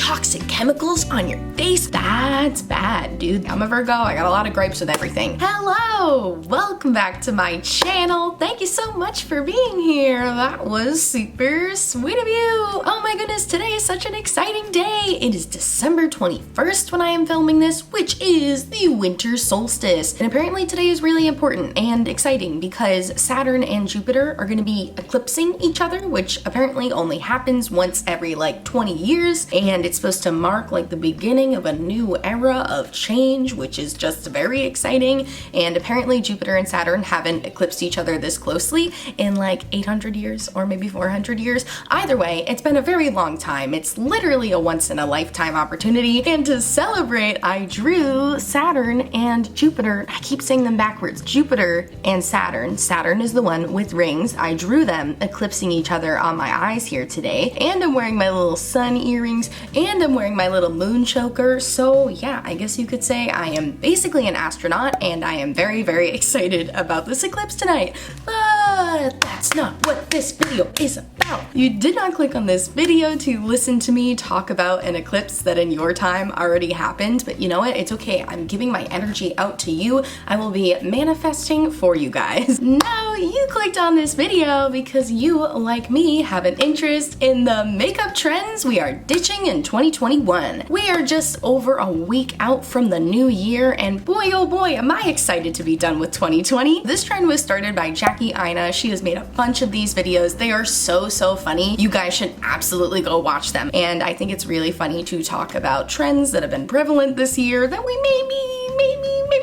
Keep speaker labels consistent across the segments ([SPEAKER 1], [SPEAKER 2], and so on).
[SPEAKER 1] toxic chemicals on your face. That's bad, dude. I'm a Virgo. I got a lot of gripes with everything. Hello, welcome back to my channel. Thank you so much for being here. That was super sweet of you. Oh my goodness, today is such an exciting day. It is December 21st when I am filming this, which is the winter solstice. And apparently today is really important and exciting because Saturn and Jupiter are going to be eclipsing each other, which apparently only happens once every like 20 years. And it's supposed to mark like the beginning of a new era of change, which is just very exciting. And apparently Jupiter and Saturn haven't eclipsed each other this closely in like 800 years or maybe 400 years. Either way, it's been a very long time. It's literally a once in a lifetime opportunity. And to celebrate, I drew Saturn and Jupiter. I keep saying them backwards. Jupiter and Saturn. Saturn is the one with rings. I drew them eclipsing each other on my eyes here today. And I'm wearing my little sun earrings and I'm wearing my little moon choker. So yeah, I guess you could say I am basically an astronaut and I am very, very excited about this eclipse tonight. But that's not what this video is about. You did not click on this video to listen to me talk about an eclipse that in your time already happened, but you know what? It's okay. I'm giving my energy out to you. I will be manifesting for you guys. No, you clicked on this video because you, like me, have an interest in the makeup trends we are ditching in 2021. We are just over a week out from the new year, and boy oh boy am I excited to be done with 2020. This trend was started by Jackie Aina. She has made a bunch of these videos. They are so funny. You guys should absolutely go watch them. And I think it's really funny to talk about trends that have been prevalent this year that we maybe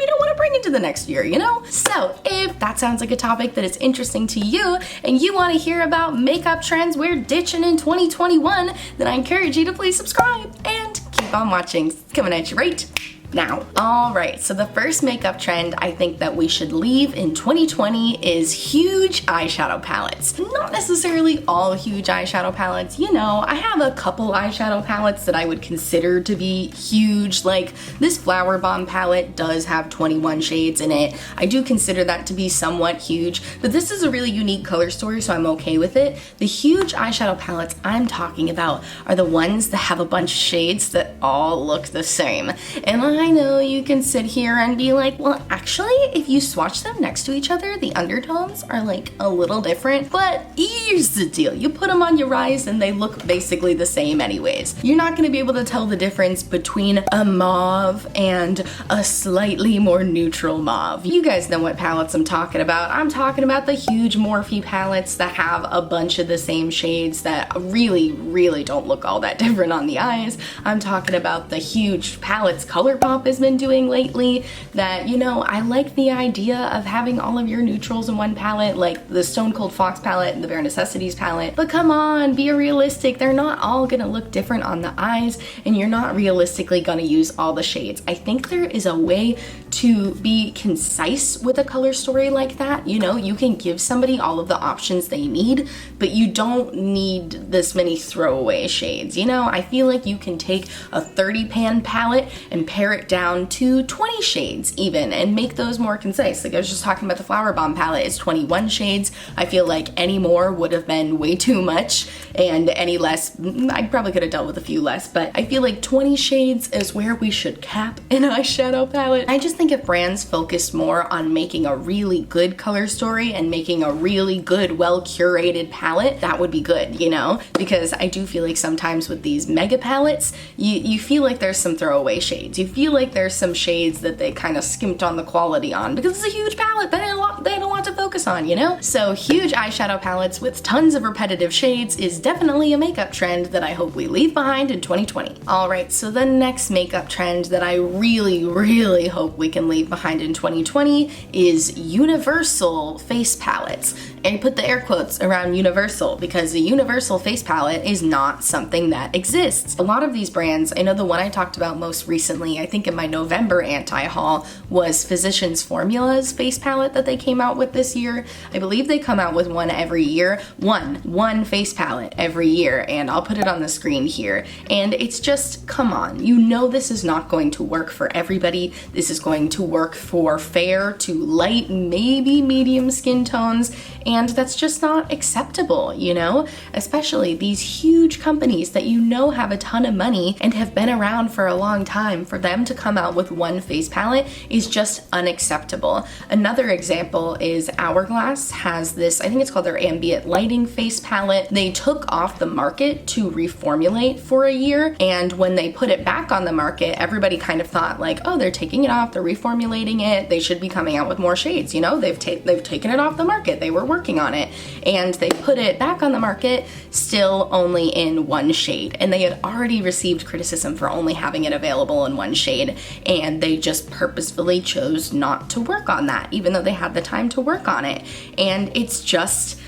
[SPEAKER 1] don't want to bring into the next year, you know? So if that sounds like a topic that is interesting to you and you want to hear about makeup trends we're ditching in 2021, then I encourage you to please subscribe and keep on watching. It's coming at you right now. Alright, so the first makeup trend I think that we should leave in 2020 is huge eyeshadow palettes. Not necessarily all huge eyeshadow palettes, you know, I have a couple eyeshadow palettes that I would consider to be huge, like this Flower Bomb palette does have 21 shades in it. I do consider that to be somewhat huge, but this is a really unique color story, so I'm okay with it. The huge eyeshadow palettes I'm talking about are the ones that have a bunch of shades that all look the same. And I know you can sit here and be like, well, actually, if you swatch them next to each other, the undertones are like a little different, but here's the deal. You put them on your eyes and they look basically the same anyways. You're not gonna be able to tell the difference between a mauve and a slightly more neutral mauve. You guys know what palettes I'm talking about. I'm talking about the huge Morphe palettes that have a bunch of the same shades that really don't look all that different on the eyes. I'm talking about the huge palettes Colourpop has been doing lately that, you know, I like the idea of having all of your neutrals in one palette, like the Stone Cold Fox palette and the Bare Necessities palette, but come on, be realistic. They're not all gonna look different on the eyes and you're not realistically gonna use all the shades. I think there is a way to be concise with a color story like that. You know, you can give somebody all of the options they need, but you don't need this many throwaway shades. You know, I feel like you can take a 30 pan palette and pare it down to 20 shades even and make those more concise. Like I was just talking about the Flower Bomb palette is 21 shades. I feel like any more would have been way too much and any less, I probably could have dealt with a few less, but I feel like 20 shades is where we should cap an eyeshadow palette. I just think if brands focused more on making a really good color story and making a really good, well curated palette, that would be good, you know? Because I do feel like sometimes with these mega palettes, you feel like there's some throwaway shades. You feel like there's some shades that they kind of skimped on the quality on because it's a huge palette, but they had a lot to focus on, you know? So huge eyeshadow palettes with tons of repetitive shades is definitely a makeup trend that I hope we leave behind in 2020. Alright, so the next makeup trend that I really hope we can leave behind in 2020 is universal face palettes. And I put the air quotes around universal because the universal face palette is not something that exists. A lot of these brands, I know the one I talked about most recently, I think in my November anti-haul, was Physicians Formula's face palette that they came out with this year. I believe they come out with one every year. One face palette every year, and I'll put it on the screen here. And it's just, come on, you know this is not going to work for everybody. This is going to work for fair to light, maybe medium skin tones, And that's just not acceptable, you know? Especially these huge companies that you know have a ton of money and have been around for a long time. For them to come out with one face palette is just unacceptable. Another example is Hourglass has this, I think it's called their Ambient Lighting face palette. They took off the market to reformulate for a year, and when they put it back on the market, everybody kind of thought like, oh, they're taking it off, they're reformulating it, they should be coming out with more shades, you know, they've taken it off the market, they were working on it, and they put it back on the market still only in one shade, and they had already received criticism for only having it available in one shade, and they just purposefully chose not to work on that, even though they had the time to work on it. And it's just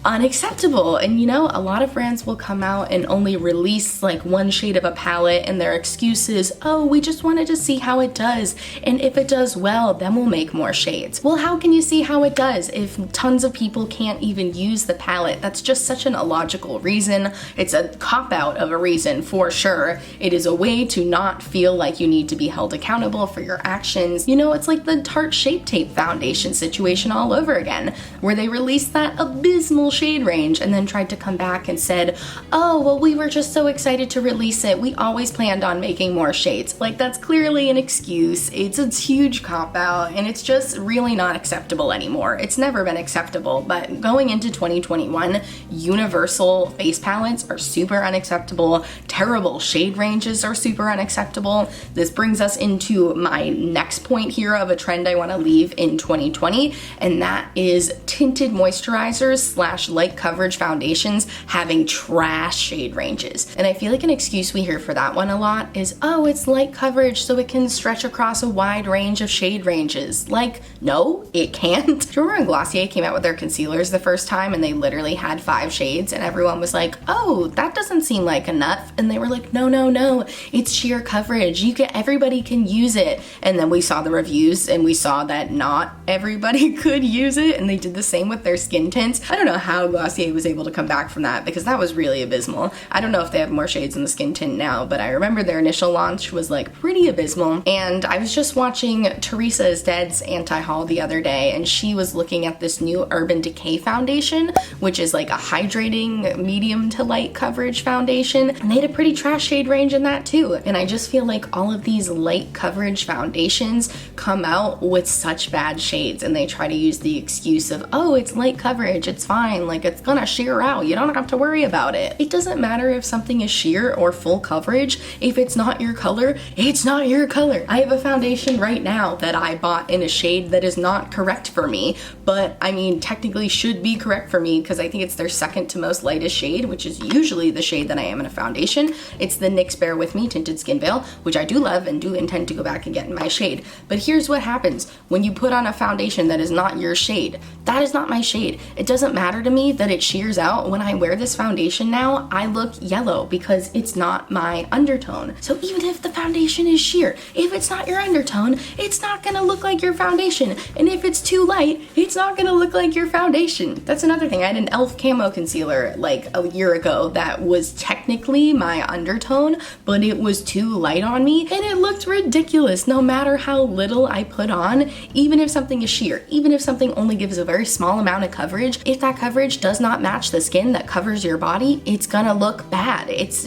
[SPEAKER 1] unacceptable. And you know, a lot of brands will come out and only release like one shade of a palette, and their excuse is, oh, we just wanted to see how it does, and if it does well, then we'll make more shades. Well, how can you see how it does if tons of people can't even use the palette? That's just such an illogical reason. It's a cop-out of a reason for sure. It is a way to not feel like you need to be held accountable for your actions. You know, it's like the Tarte Shape Tape foundation situation all over again, where they released that abysmal shade range and then tried to come back and said, oh, well, we were just so excited to release it, we always planned on making more shades. Like, that's clearly an excuse. It's a huge cop-out, and it's just really not acceptable anymore. It's never been acceptable, but going into 2021, universal face palettes are super unacceptable. Terrible shade ranges are super unacceptable. This brings us into my next point here of a trend I want to leave in 2020, and that is tinted moisturizers / light coverage foundations having trash shade ranges. And I feel like an excuse we hear for that one a lot is, oh, it's light coverage so it can stretch across a wide range of shade ranges. Like, no, it can't. Do you remember when Glossier came out with their concealers the first time and they literally had 5 shades and everyone was like, oh, that doesn't seem like enough? And they were like, no, it's sheer coverage. Everybody can use it. And then we saw the reviews and we saw that not everybody could use it, and they did the same with their skin tints. I don't know how Glossier was able to come back from that, because that was really abysmal. I don't know if they have more shades in the skin tint now, but I remember their initial launch was like pretty abysmal. And I was just watching Teresa Is Dead's anti-haul the other day, and she was looking at this new Urban Decay foundation, which is like a hydrating medium to light coverage foundation, and they had a pretty trash shade range in that too. And I just feel like all of these light coverage foundations come out with such bad shades, and they try to use the excuse of, oh, it's light coverage, it's fine, like it's gonna sheer out, you don't have to worry about it. It doesn't matter if something is sheer or full coverage. If it's not your color, it's not your color. I have a foundation right now that I bought in a shade that is not correct for me, but I mean technically should be correct for me because I think it's their second to most lightest shade, which is usually the shade that I am in a foundation. It's the NYX Bear With Me Tinted Skin Veil, which I do love and do intend to go back and get in my shade. But here's what happens when you put on a foundation that is not your shade. That is not my shade. It doesn't matter to me that it sheers out. When I wear this foundation now, I look yellow because it's not my undertone. So even if the foundation is sheer, if it's not your undertone, it's not gonna look like your foundation. And if it's too light, it's not gonna look like your foundation. That's another thing. I had an e.l.f. camo concealer like a year ago that was technically my undertone, but it was too light on me and it looked ridiculous no matter how little I put on. Even if something is sheer, even if something only gives a very small amount of coverage, if that coverage does not match the skin that covers your body, it's gonna look bad. It's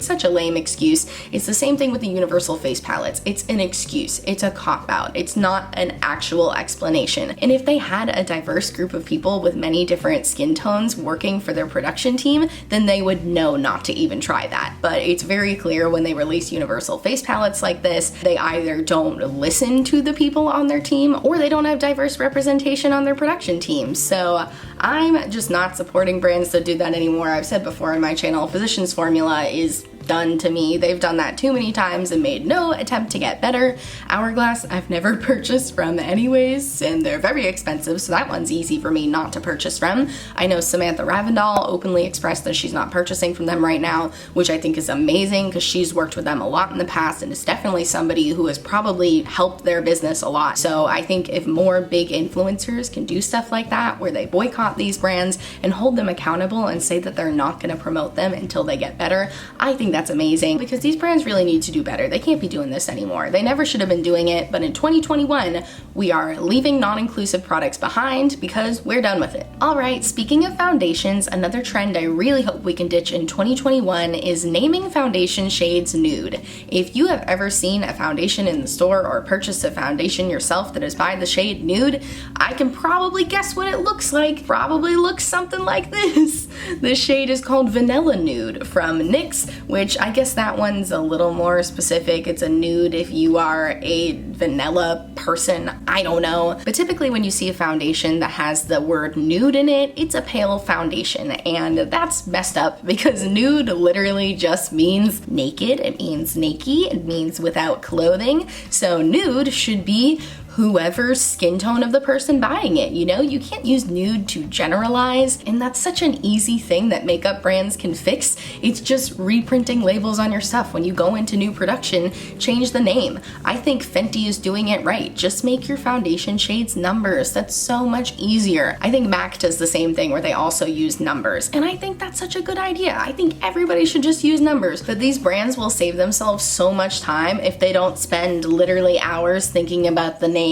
[SPEAKER 1] such a lame excuse. It's the same thing with the universal face palettes. It's an excuse. It's a cop-out. It's not an actual explanation. And if they had a diverse group of people with many different skin tones working for their production team, then they would know not to even try that. But it's very clear when they release universal face palettes like this, they either don't listen to the people on their team or they don't have diverse representation on their production team. So I'm just not supporting brands that do that anymore. I've said before on my channel, Physicians Formula is done to me. They've done that too many times and made no attempt to get better. Hourglass I've never purchased from anyways, and they're very expensive, so that one's easy for me not to purchase from. I know Samantha Ravindal openly expressed that she's not purchasing from them right now, which I think is amazing because she's worked with them a lot in the past and is definitely somebody who has probably helped their business a lot. So I think if more big influencers can do stuff like that, where they boycott these brands and hold them accountable and say that they're not going to promote them until they get better, I think that's amazing because these brands really need to do better. They can't be doing this anymore. They never should have been doing it, but in 2021, we are leaving non-inclusive products behind because we're done with it. All right, speaking of foundations, another trend I really hope we can ditch in 2021 is naming foundation shades nude. If you have ever seen a foundation in the store or purchased a foundation yourself that is by the shade nude, I can probably guess what it looks like. Probably looks something like this. This shade is called Vanilla Nude from NYX, which I guess that one's a little more specific. It's a nude if you are a vanilla person, I don't know. But typically when you see a foundation that has the word nude in it, it's a pale foundation, and that's messed up because nude literally just means naked. It means naked. It means without clothing. So nude should be whoever's skin tone of the person buying it, you know? You can't use nude to generalize, and that's such an easy thing that makeup brands can fix. It's just reprinting labels on your stuff. When you go into new production, change the name. I think Fenty is doing it right. Just make your foundation shades numbers. That's so much easier. I think MAC does the same thing where they also use numbers, and I think that's such a good idea. I think everybody should just use numbers, but these brands will save themselves so much time if they don't spend literally hours thinking about the name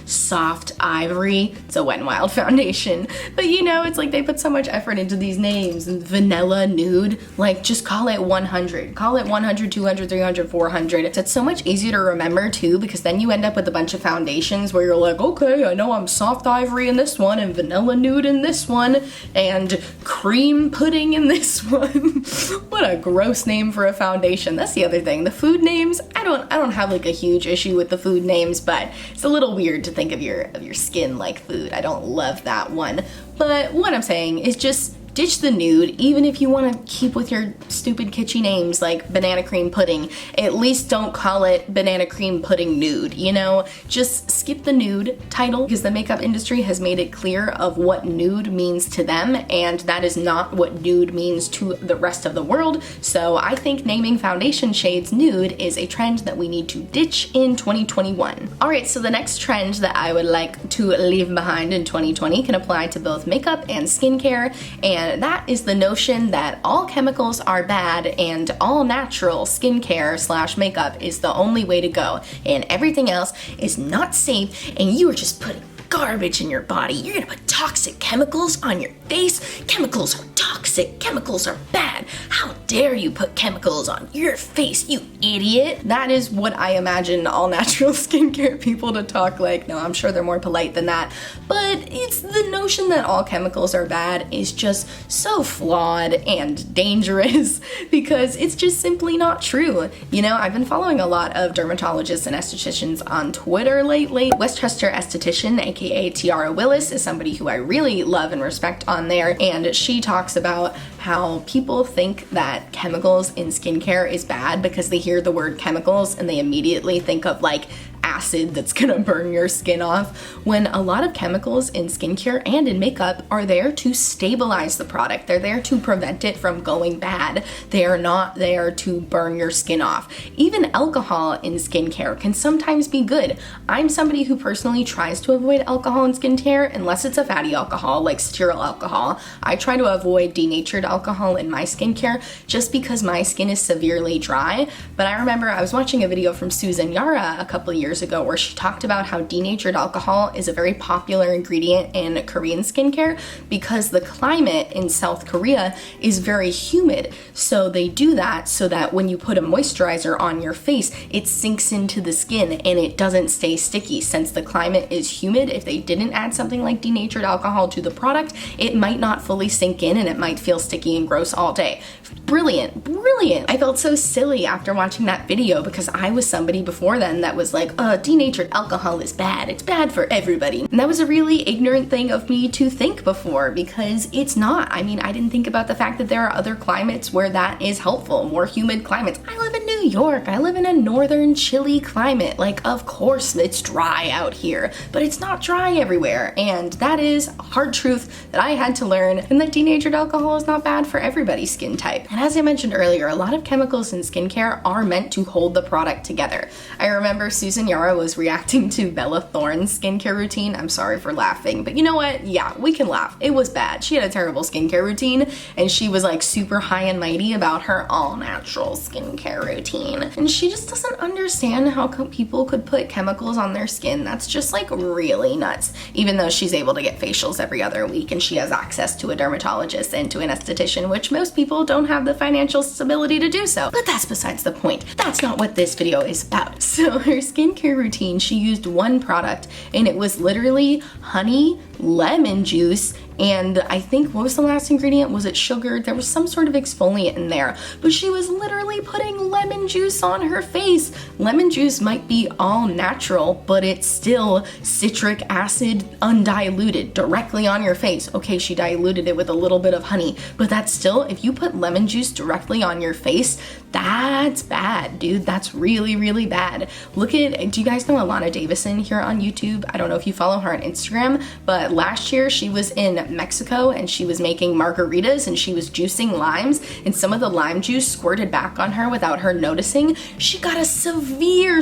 [SPEAKER 1] Soft Ivory. It's a Wet n Wild foundation, but you know, it's like they put so much effort into these names. And Vanilla Nude, like just call it 100. Call it 100, 200, 300, 400. It's so much easier to remember too, because then you end up with a bunch of foundations where you're like, okay, I know I'm Soft Ivory in this one and Vanilla Nude in this one and Cream Pudding in this one. What a gross name for a foundation. That's the other thing. The food names, I don't have like a huge issue with the food names, but it's a little weird to think of your skin like food. I don't love that one. But what I'm saying is just ditch the nude, even if you want to keep with your stupid kitschy names like banana cream pudding. At least don't call it banana cream pudding nude, you know? Just skip the nude title because the makeup industry has made it clear of what nude means to them, and that is not what nude means to the rest of the world. So I think naming foundation shades nude is a trend that we need to ditch in 2021. Alright, so the next trend that I would like to leave behind in 2020 can apply to both makeup and skincare, and that is the notion that all chemicals are bad and all natural skincare / makeup is the only way to go, and everything else is not safe, and you are just putting garbage in your body. You're gonna put toxic chemicals on your face. Chemicals are toxic. Chemicals are bad. How dare you put chemicals on your face, you idiot? That is what I imagine all natural skincare people to talk like. No, I'm sure they're more polite than that. But it's the notion that all chemicals are bad is just so flawed and dangerous because it's just simply not true. You know, I've been following a lot of dermatologists and estheticians on Twitter lately. Westchester esthetician, aka Tiara Willis, is somebody who I really love and respect on there, and she talks about how people think that chemicals in skincare is bad because they hear the word chemicals and they immediately think of like acid that's gonna burn your skin off, when a lot of chemicals in skincare and in makeup are there to stabilize the product. They're there to prevent it from going bad. They are not there to burn your skin off. Even alcohol in skincare can sometimes be good. I'm somebody who personally tries to avoid alcohol in skincare unless it's a fatty alcohol like cetyl alcohol. I try to avoid denatured alcohol in my skincare just because my skin is severely dry. But I remember I was watching a video from Susan Yara a couple years ago where she talked about how denatured alcohol is a very popular ingredient in Korean skincare because the climate in South Korea is very humid. So they do that so that when you put a moisturizer on your face, it sinks into the skin and it doesn't stay sticky. Since the climate is humid, if they didn't add something like denatured alcohol to the product, it might not fully sink in and it might feel sticky and gross all day. Brilliant, brilliant. I felt so silly after watching that video because I was somebody before then that was like, denatured alcohol is bad. It's bad for everybody. And that was a really ignorant thing of me to think before because it's not. I mean, I didn't think about the fact that there are other climates where that is helpful, more humid climates. I live in New York. I live in a northern chilly climate. Like, of course it's dry out here, but it's not dry everywhere. And that is a hard truth that I had to learn, and that denatured alcohol is not bad for everybody's skin type. way. And as I mentioned earlier, a lot of chemicals in skincare are meant to hold the product together. I remember Susan Yara was reacting to Bella Thorne's skincare routine. I'm sorry for laughing, but you know what? Yeah, we can laugh. It was bad. She had a terrible skincare routine, and she was like super high and mighty about her all-natural skincare routine. And she just doesn't understand how people could put chemicals on their skin. That's just like really nuts. Even though she's able to get facials every other week and she has access to a dermatologist and to an esthetician, which most people don't have the financial stability to do so. But that's besides the point. That's not what this video is about. So her skincare routine, she used one product, and it was literally honey, lemon juice, and I think, what was the last ingredient? Was it sugar? There was some sort of exfoliant in there, but she was literally putting lemon juice on her face. Lemon juice might be all natural, but it's still citric acid undiluted directly on your face. Okay, she diluted it with a little bit of honey, but that's still, if you put lemon juice directly on your face, that's bad, dude. That's really, really bad. Look at, do you guys know Alana Davison here on YouTube? I don't know if you follow her on Instagram, but last year she was in Mexico and she was making margaritas and she was juicing limes, and some of the lime juice squirted back on her without her noticing. She got a severe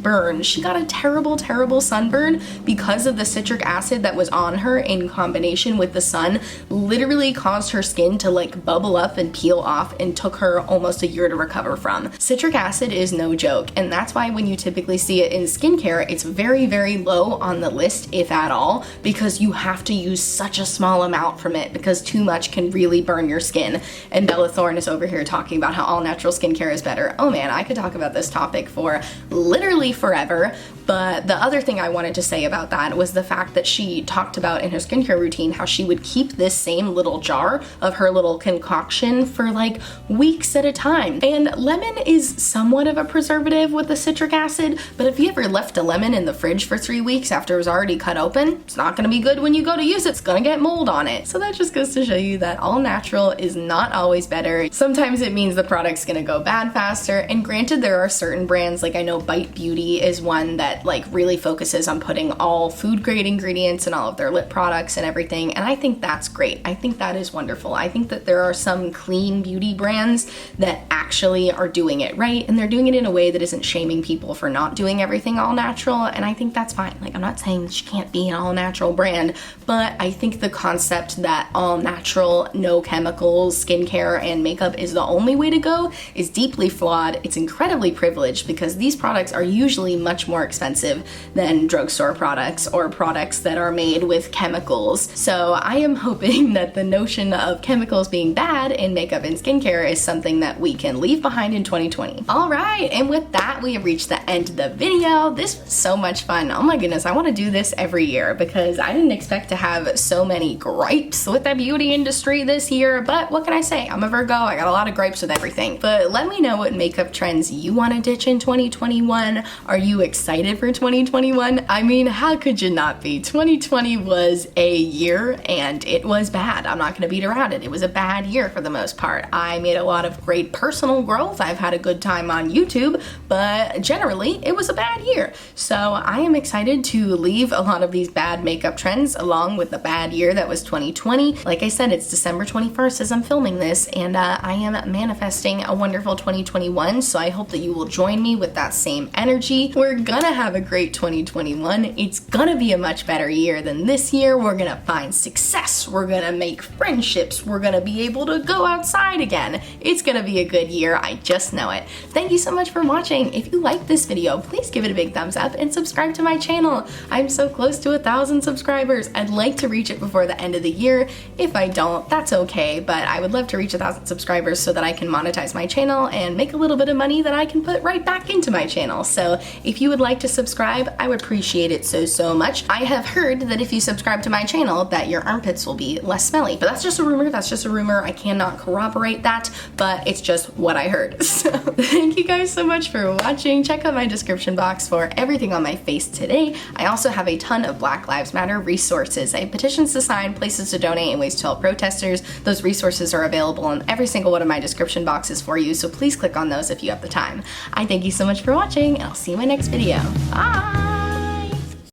[SPEAKER 1] burn. She got a terrible sunburn because of the citric acid that was on her in combination with the sun. Literally caused her skin to like bubble up and peel off, and took her almost a year to recover from. Citric acid is no joke, and that's why when you typically see it in skincare, it's very, very low on the list, if at all, because you have to use such a small amount from it, because too much can really burn your skin. And Bella Thorne is over here talking about how all natural skincare is better. Oh man, I could talk about this topic for literally forever. But the other thing I wanted to say about that was the fact that she talked about in her skincare routine how she would keep this same little jar of her little concoction for like weeks at a time. And lemon is somewhat of a preservative with the citric acid, but if you ever left a lemon in the fridge for 3 weeks after it was already cut open, it's not gonna be good when you go to use it. It's gonna get mold on it. So that just goes to show you that all natural is not always better. Sometimes it means the product's gonna go bad faster, and granted, there are certain brands, like I know Bite Beauty is one that like really focuses on putting all food grade ingredients in all of their lip products and everything, and I think that's great. I think that is wonderful. I think that there are some clean beauty brands that actually are doing it right, and they're doing it in a way that isn't shaming people for not doing everything all natural, and I think that's fine. Like, I'm not saying she can't be an all natural brand, but I think the concept that all natural, no chemicals, skincare and makeup is the only way to go is deeply flawed. It's incredibly privileged, because these products are usually much more expensive than drugstore products or products that are made with chemicals. So I am hoping that the notion of chemicals being bad in makeup and skincare is something that we can leave behind in 2020. All right, and with that, we have reached the end of the video. This was so much fun. Oh my goodness, I want to do this every year, because I didn't expect to have so many gripes with the beauty industry this year, but what can I say? I'm a Virgo, I got a lot of gripes with everything. But let me know what makeup trends you want to ditch in 2021. Are you excited for 2021? I mean, how could you not be? 2020 was a year, and it was bad. I'm not gonna beat around it. It was a bad year for the most part. I made a lot of great personal growth. I've had a good time on YouTube, but generally it was a bad year. So I am excited to leave a lot of these bad makeup trends along with the bad year that was 2020. Like I said, it's December 21st as I'm filming this, and I am manifesting a wonderful 2021, so I hope that you will join me with that same energy. We're gonna have a great 2021. It's gonna be a much better year than this year. We're gonna find success. We're gonna make friendships. We're gonna be able to go outside again. It's gonna be a good year. I just know it. Thank you so much for watching. If you liked this video, please give it a big thumbs up and subscribe to my channel. I'm so close to 1,000 subscribers. I'd like to reach it before the end of the year. If I don't, that's okay, but I would love to reach 1,000 subscribers so that I can monetize my channel and make a little bit of money that I can put right back into my channel. So if you would like to subscribe, I would appreciate it so much. I have heard that if you subscribe to my channel that your armpits will be less smelly, but that's just a rumor. That's just a rumor. I cannot corroborate that, but it's just what I heard. So thank you guys so much for watching. Check out my description box for everything on my face today. I also have a ton of Black Lives Matter resources. I have petitions to sign, places to donate, and ways to help protesters. Those resources are available in every single one of my description boxes for you, so please click on those if you have the time. I thank you so much for watching, and I'll see you in my next video. Bye!